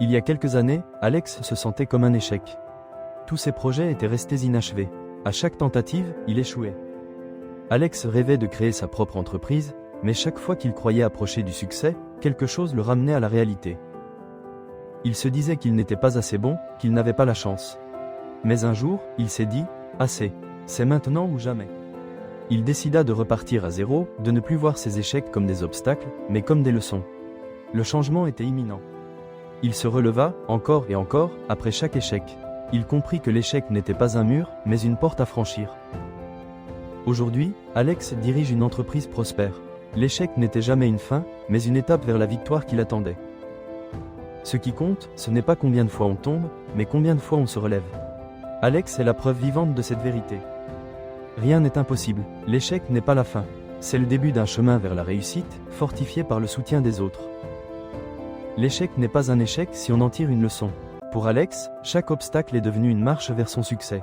Il y a quelques années, Alex se sentait comme un échec. Tous ses projets étaient restés inachevés. À chaque tentative, il échouait. Alex rêvait de créer sa propre entreprise, mais chaque fois qu'il croyait approcher du succès, quelque chose le ramenait à la réalité. Il se disait qu'il n'était pas assez bon, qu'il n'avait pas la chance. Mais un jour, il s'est dit « Assez, c'est maintenant ou jamais ». Il décida de repartir à zéro, de ne plus voir ses échecs comme des obstacles, mais comme des leçons. Le changement était imminent. Il se releva, encore et encore, après chaque échec. Il comprit que l'échec n'était pas un mur, mais une porte à franchir. Aujourd'hui, Alex dirige une entreprise prospère. L'échec n'était jamais une fin, mais une étape vers la victoire qui l'attendait. Ce qui compte, ce n'est pas combien de fois on tombe, mais combien de fois on se relève. Alex est la preuve vivante de cette vérité. Rien n'est impossible, l'échec n'est pas la fin. C'est le début d'un chemin vers la réussite, fortifié par le soutien des autres. L'échec n'est pas un échec si on en tire une leçon. Pour Alex, chaque obstacle est devenu une marche vers son succès.